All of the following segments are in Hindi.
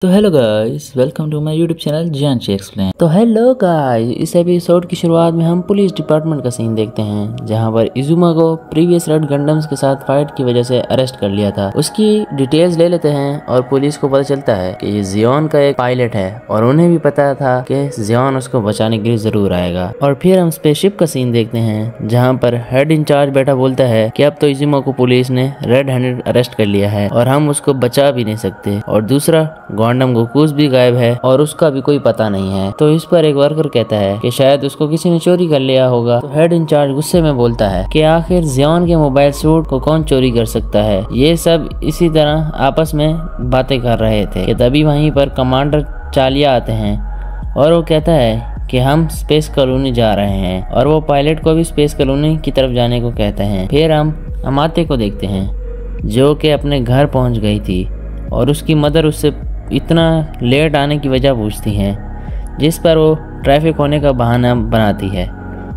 तो hello guys, welcome to my YouTube channel Jiyanshi explain. तो हेलो गाइस, इस एपिसोड की शुरुआत में हम पुलिस डिपार्टमेंट का सीन देखते हैं जहां पर इजुमा को प्रीवियस रेड गंडम्स के साथ फाइट की वजह से अरेस्ट कर लिया था। उसकी डिटेल्स ले लेते हैं और पुलिस को पता चलता है कि ये जियोन का एक पायलट है और उन्हें भी पता था कि जियोन उसको बचाने के लिए जरूर आएगा। और फिर हम स्पेसशिप का सीन देखते हैं जहाँ पर हेड इंचार्ज बेटा बोलता है कि अब तो इजुमा को पुलिस ने रेड हैंडेड अरेस्ट कर लिया है और हम उसको बचा भी नहीं सकते। और दूसरा गॉन्डम गोकुस भी गायब है और उसका भी कोई पता नहीं है। तो इस पर एक वर्कर कहता है कि शायद उसको किसी ने चोरी कर लिया होगा। तो हेड इंचार्ज गुस्से में बोलता है कि आखिर जियोन के मोबाइल सूट को कौन चोरी कर सकता है। ये सब इसी तरह आपस में बातें कर रहे थे कि तभी वहीं पर कमांडर चालिया आते हैं और वो कहता है कि हम स्पेस कॉलोनी जा रहे हैं और वो पायलट को भी स्पेस कॉलोनी की तरफ जाने को कहते हैं। फिर हम अमाते को देखते हैं जो कि अपने घर पहुंच गई थी और उसकी मदर उससे इतना लेट आने की वजह पूछती हैं, जिस पर वो ट्रैफिक होने का बहाना बनाती है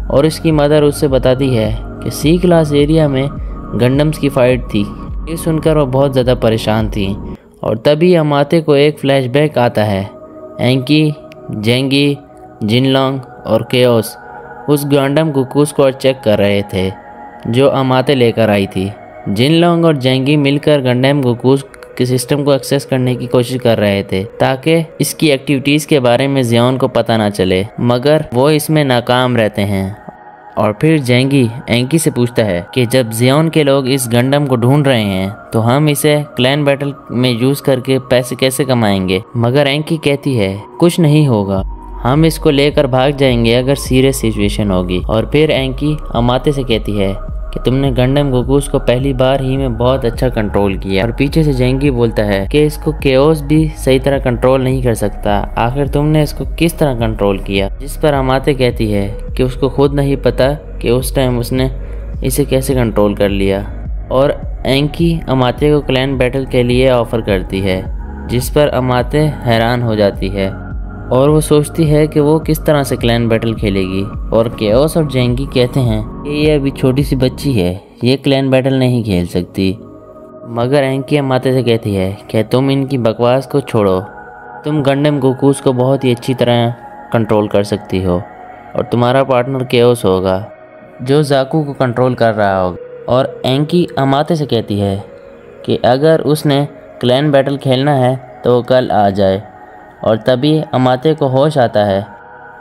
और उसकी मदर उससे बताती है कि सी क्लास एरिया में गंडम्स की फाइट थी। ये सुनकर वो बहुत ज़्यादा परेशान थी और तभी अमाते को एक फ्लैशबैक आता है। एंकी, जेंगी, जिनलोंग और केओस उस गंडम गोकुस को चेक कर रहे थे जो अमाते लेकर आई थी। जिनलोंग और जेंगी मिलकर गंडम गोकुस के सिस्टम को एक्सेस करने की कोशिश कर रहे थे ताकि इसकी एक्टिविटीज़ के बारे में जियोन को पता ना चले, मगर वो इसमें नाकाम रहते हैं। और फिर जेंगी एंकी से पूछता है कि जब जियोन के लोग इस गंडम को ढूंढ रहे हैं तो हम इसे क्लैन बैटल में यूज़ करके पैसे कैसे कमाएंगे। मगर एंकी कहती है कुछ नहीं होगा, हम इसको लेकर भाग जाएंगे अगर सीरियस सिचुएशन होगी। और फिर एंकी अमाते से कहती है कि तुमने गंडम गोकुस को पहली बार ही में बहुत अच्छा कंट्रोल किया। और पीछे से जेंगी बोलता है कि इसको केओस भी सही तरह कंट्रोल नहीं कर सकता, आखिर तुमने इसको किस तरह कंट्रोल किया। जिस पर अमाते कहती है कि उसको खुद नहीं पता कि उस टाइम उसने इसे कैसे कंट्रोल कर लिया। और एंकी अमाते को क्लैन बैटल के लिए ऑफर करती है, जिस पर अमाते हैरान हो जाती है और वो सोचती है कि वो किस तरह से क्लैन बैटल खेलेगी। और केओस और जेंगी कहते हैं कि ये अभी छोटी सी बच्ची है, ये क्लैन बैटल नहीं खेल सकती। मगर एंकी अमाते से कहती है कि तुम इनकी बकवास को छोड़ो, तुम गंडम गोकुस को बहुत ही अच्छी तरह कंट्रोल कर सकती हो और तुम्हारा पार्टनर केओस होगा जो जाकू को कंट्रोल कर रहा होगा। और एंकी अमाते से कहती है कि अगर उसने क्लैन बैटल खेलना है तो वो कल आ जाए। और तभी अमाते को होश आता है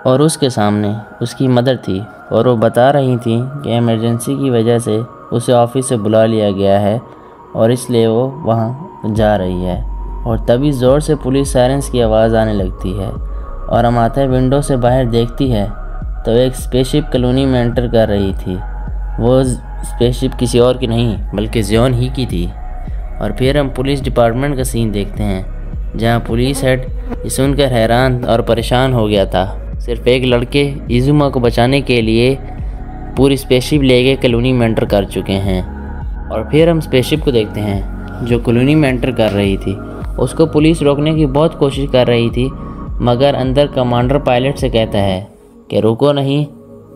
और उसके सामने उसकी मदर थी और वो बता रही थी कि इमरजेंसी की वजह से उसे ऑफिस से बुला लिया गया है और इसलिए वो वहाँ जा रही है। और तभी ज़ोर से पुलिस सायरन्स की आवाज़ आने लगती है और अमाते विंडो से बाहर देखती है तो एक स्पेसशिप कॉलोनी में एंटर कर रही थी। वो स्पेसशिप किसी और की नहीं बल्कि जियोन ही की थी। और फिर हम पुलिस डिपार्टमेंट का सीन देखते हैं जहाँ पुलिस हेड ये सुनकर हैरान और परेशान हो गया था। सिर्फ एक लड़के इजुमा को बचाने के लिए पूरी स्पेसशिप लेके कॉलोनी में एंटर कर चुके हैं। और फिर हम स्पेसशिप को देखते हैं जो कॉलोनी में एंटर कर रही थी। उसको पुलिस रोकने की बहुत कोशिश कर रही थी, मगर अंदर कमांडर पायलट से कहता है कि रुको नहीं,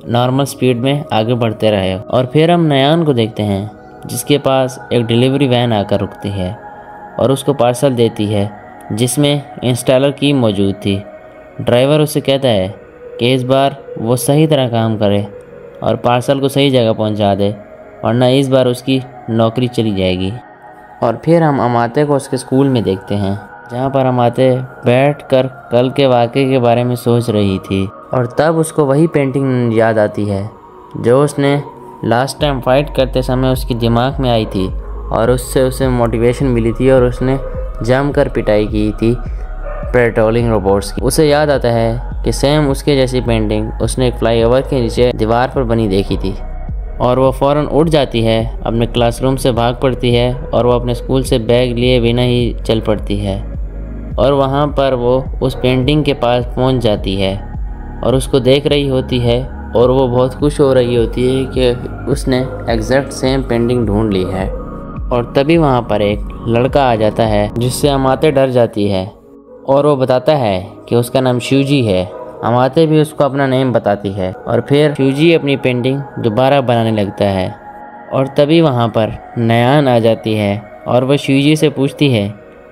नॉर्मल स्पीड में आगे बढ़ते रहे। और फिर हम नयान को देखते हैं जिसके पास एक डिलीवरी वैन आकर रुकती है और उसको पार्सल देती है जिसमें इंस्टॉलर की मौजूद थी। ड्राइवर उससे कहता है कि इस बार वो सही तरह काम करे और पार्सल को सही जगह पहुंचा दे, वरना इस बार उसकी नौकरी चली जाएगी। और फिर हम अमाते को उसके स्कूल में देखते हैं जहां पर अमाते बैठकर कल के वाक़े के बारे में सोच रही थी। और तब उसको वही पेंटिंग याद आती है जो उसने लास्ट टाइम फाइट करते समय उसके दिमाग में आई थी और उससे उसे मोटिवेशन मिली थी और उसने जमकर पिटाई की थी पेट्रोलिंग रोबोट्स की। उसे याद आता है कि सेम उसके जैसी पेंटिंग उसने एक फ्लाईओवर के नीचे दीवार पर बनी देखी थी। और वो फ़ौरन उठ जाती है, अपने क्लासरूम से भाग पड़ती है और वो अपने स्कूल से बैग लिए बिना ही चल पड़ती है। और वहाँ पर वो उस पेंटिंग के पास पहुँच जाती है और उसको देख रही होती है और वो बहुत खुश हो रही होती है कि उसने एग्जैक्ट सेम पेंटिंग ढूंढ ली है। और तभी वहाँ पर एक लड़का आ जाता है जिससे अमाते डर जाती है और वो बताता है कि उसका नाम शिवजी है। अमाते भी उसको अपना नेम बताती है और फिर शिवजी अपनी पेंटिंग दोबारा बनाने लगता है। और तभी वहाँ पर नयान आ जाती है और वह शिवजी से पूछती है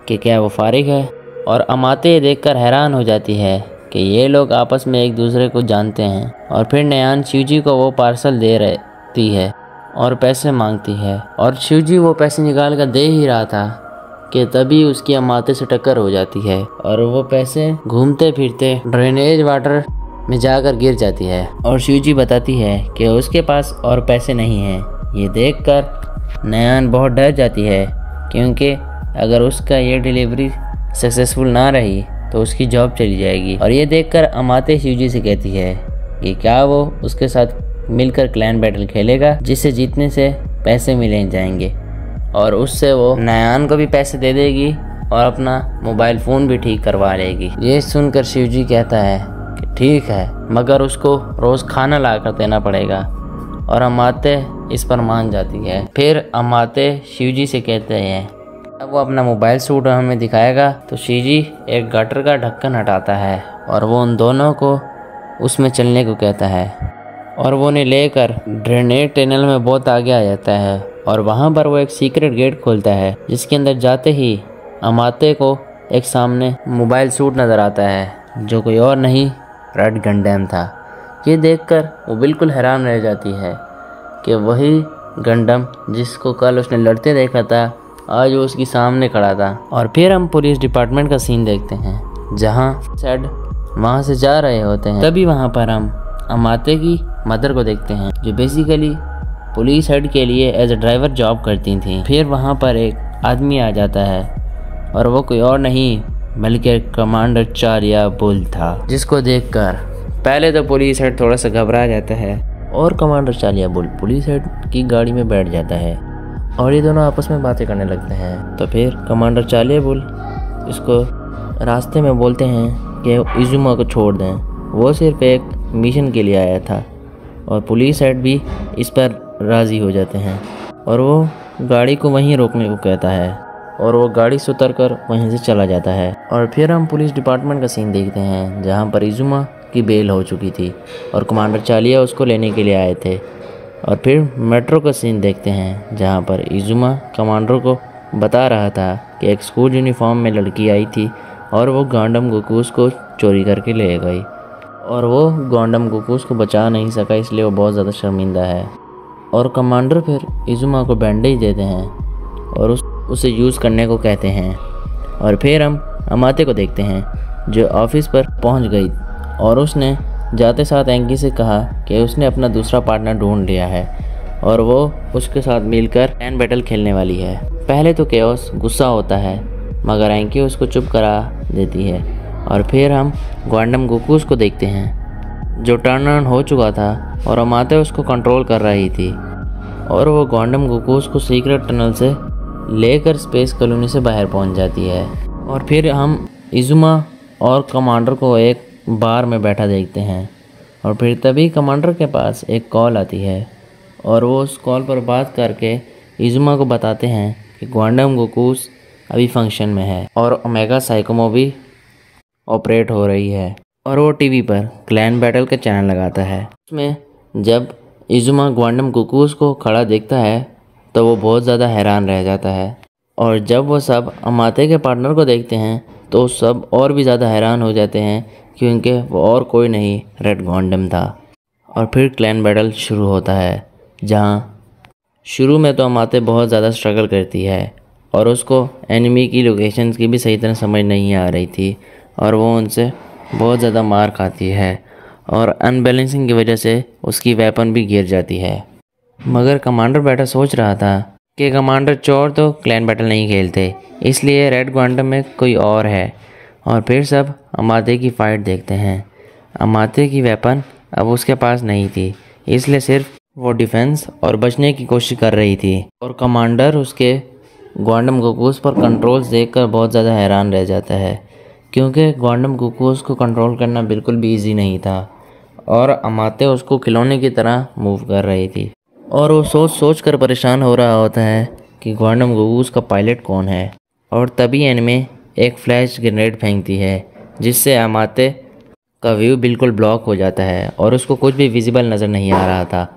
कि क्या वो फारिग है। और अमाते ये देखकर हैरान हो जाती है कि ये लोग आपस में एक दूसरे को जानते हैं। और फिर नयान शिवजी को वो पार्सल दे रहती है और पैसे मांगती है, और शिवजी वो पैसे निकाल कर दे ही रहा था कि तभी उसकी अमाते से टक्कर हो जाती है और वो पैसे घूमते फिरते ड्रेनेज वाटर में जाकर गिर जाती है। और शिवजी बताती है कि उसके पास और पैसे नहीं हैं। ये देखकर नयान बहुत डर जाती है, क्योंकि अगर उसका ये डिलीवरी सक्सेसफुल ना रही तो उसकी जॉब चली जाएगी। और ये देखकर अमाते शिवजी से कहती है कि क्या वो उसके साथ मिलकर क्लैन बैटल खेलेगा, जिससे जीतने से पैसे मिले जाएंगे, और उससे वो नयान को भी पैसे दे देगी और अपना मोबाइल फ़ोन भी ठीक करवा लेगी। ये सुनकर शिवजी कहता है कि ठीक है, मगर उसको रोज़ खाना ला कर देना पड़ेगा। और अमाते इस पर मान जाती है। फिर अमाते शिवजी से कहते हैं अब वो अपना मोबाइल सूट हमें दिखाएगा। तो शिवजी एक गटर का ढक्कन हटाता है और वो उन दोनों को उसमें चलने को कहता है, और वो उन्हें लेकर ड्रेनेज टनल में बहुत आगे आ जाता है। और वहाँ पर वो एक सीक्रेट गेट खोलता है, जिसके अंदर जाते ही अमाते को एक सामने मोबाइल सूट नज़र आता है, जो कोई और नहीं रेड गंडम था। ये देखकर वो बिल्कुल हैरान रह जाती है कि वही गंडम जिसको कल उसने लड़ते देखा था, आज वो उसके सामने खड़ा था। और फिर हम पुलिस डिपार्टमेंट का सीन देखते हैं, जहाँ सेड वहाँ से जा रहे होते हैं। तभी वहाँ पर हम अमाते की मदर को देखते हैं, जो बेसिकली पुलिस हेड के लिए एज ए ड्राइवर जॉब करती थी। फिर वहाँ पर एक आदमी आ जाता है, और वो कोई और नहीं बल्कि कमांडर चालिया बुल था, जिसको देखकर पहले तो पुलिस हेड थोड़ा सा घबरा जाता है, और कमांडर चालिया बुल पुलिस हेड की गाड़ी में बैठ जाता है, और ये दोनों आपस में बातें करने लगते हैं। तो फिर कमांडर चालिया बुल इसको रास्ते में बोलते हैं कि इजुमा को छोड़ दें, वो सिर्फ एक मिशन के लिए आया था। और पुलिस हेड भी इस पर राज़ी हो जाते हैं, और वो गाड़ी को वहीं रोकने को कहता है, और वो गाड़ी से उतरकर वहीं से चला जाता है। और फिर हम पुलिस डिपार्टमेंट का सीन देखते हैं, जहाँ पर इजुमा की बेल हो चुकी थी और कमांडर चालिया उसको लेने के लिए आए थे। और फिर मेट्रो का सीन देखते हैं, जहाँ पर इजुमा कमांडर को बता रहा था कि एक स्कूल यूनिफॉर्म में लड़की आई थी और वो गांडम गोकूस को चोरी करके ले गई, और वो गांडम गोकूस को बचा नहीं सका, इसलिए वो बहुत ज़्यादा शर्मिंदा है। और कमांडर फिर इजुमा को बैंडेज देते हैं और उसे यूज़ करने को कहते हैं। और फिर हम अमाते को देखते हैं, जो ऑफिस पर पहुंच गई, और उसने जाते साथ एंकी से कहा कि उसने अपना दूसरा पार्टनर ढूंढ लिया है और वो उसके साथ मिलकर क्लैन बैटल खेलने वाली है। पहले तो केओस गुस्सा होता है, मगर एंकी उसको चुप करा देती है। और फिर हम गांडम गोकूस को देखते हैं, जो टर्न ऑन हो चुका था और अमाते उसको कंट्रोल कर रही थी, और वो गांडम गोकूस को सीक्रेट टनल से लेकर स्पेस कॉलोनी से बाहर पहुंच जाती है। और फिर हम इजुमा और कमांडर को एक बार में बैठा देखते हैं, और फिर तभी कमांडर के पास एक कॉल आती है, और वो उस कॉल पर बात करके इजुमा को बताते हैं कि गांडम गोकूस अभी फंक्शन में है और ओमेगा साइकोमो भी ऑपरेट हो रही है। और वो टीवी पर क्लैन बैटल का चैनल लगाता है। उसमें जब इजुमा गांडम गोकूस को खड़ा देखता है तो वो बहुत ज़्यादा हैरान रह जाता है, और जब वो सब अमाते के पार्टनर को देखते हैं तो सब और भी ज़्यादा हैरान हो जाते हैं, क्योंकि वो और कोई नहीं रेड गांडम था। और फिर क्लैन बैटल शुरू होता है, जहाँ शुरू में तो अमाते बहुत ज़्यादा स्ट्रगल करती है, और उसको एनिमी की लोकेशंस की भी सही तरह समझ नहीं आ रही थी, और वो उनसे बहुत ज़्यादा मार खाती है, और अनबैलेंसिंग की वजह से उसकी वेपन भी गिर जाती है। मगर कमांडर बैटल सोच रहा था कि कमांडर चोर तो क्लैन बैटल नहीं खेलते, इसलिए रेड गांडम में कोई और है। और फिर सब अमाते की फ़ाइट देखते हैं। अमाते की वेपन अब उसके पास नहीं थी, इसलिए सिर्फ वो डिफेंस और बचने की कोशिश कर रही थी। और कमांडर उसके गांडम गोकूस पर कंट्रोल्स देखकर बहुत ज़्यादा हैरान रह जाता है, क्योंकि गांडम गोकूस को कंट्रोल करना बिल्कुल भी ईजी नहीं था, और अमाते उसको खिलौने की तरह मूव कर रही थी। और वो सोच कर परेशान हो रहा होता है कि गांडम गोकूस का पायलट कौन है। और तभी एनिमे एक फ्लैश ग्रेनेड फेंकती है, जिससे अमाते का व्यू बिल्कुल ब्लॉक हो जाता है और उसको कुछ भी विजिबल नज़र नहीं आ रहा था,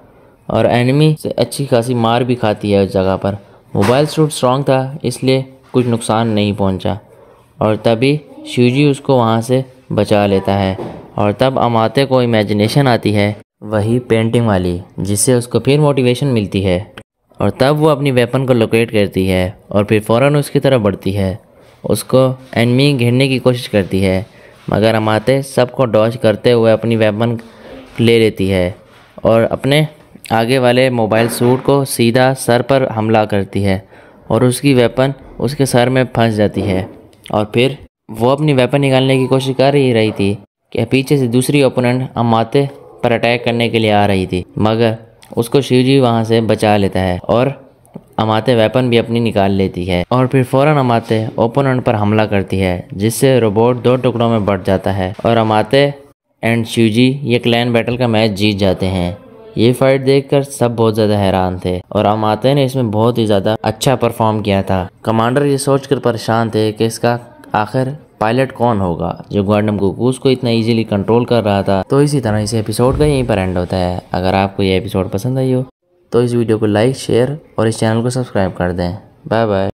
और एनिमी से अच्छी खासी मार भी खाती है उस जगह पर। मोबाइल सूट स्ट्रॉन्ग था, इसलिए कुछ नुकसान नहीं पहुंचा। और तभी शिवजी उसको वहाँ से बचा लेता है। और तब अमाते को इमेजिनेशन आती है वही पेंटिंग वाली, जिससे उसको फिर मोटिवेशन मिलती है। और तब वो अपनी वेपन को लोकेट करती है और फिर फ़ौरन उसकी तरफ बढ़ती है। उसको एनिमी घेरने की कोशिश करती है, मगर अमाते सबको डॉज करते हुए अपनी वेपन ले लेती है और अपने आगे वाले मोबाइल सूट को सीधा सर पर हमला करती है और उसकी वेपन उसके सर में फंस जाती है। और फिर वो अपनी वेपन निकालने की कोशिश कर ही रही थी कि पीछे से दूसरी ओपोनेंट अमाते पर अटैक करने के लिए आ रही थी, मगर उसको शिवजी वहाँ से बचा लेता है और अमाते वेपन भी अपनी निकाल लेती है। और फिर फ़ौरन अमाते ओपोनेंट पर हमला करती है, जिससे रोबोट 2 टुकड़ों में बढ़ जाता है और अमाते एंड शिवजी ये क्लैन बैटल का मैच जीत जाते हैं। ये फाइट देखकर सब बहुत ज़्यादा हैरान थे और अमाते ने इसमें बहुत ही ज़्यादा अच्छा परफॉर्म किया था। कमांडर ये सोचकर परेशान थे कि इसका आखिर पायलट कौन होगा जो गंडम गोकूज को इतना इजीली कंट्रोल कर रहा था। तो इसी तरह इस एपिसोड का यहीं पर एंड होता है। अगर आपको ये एपिसोड पसंद आई हो तो इस वीडियो को लाइक, शेयर और इस चैनल को सब्सक्राइब कर दें। Bye bye.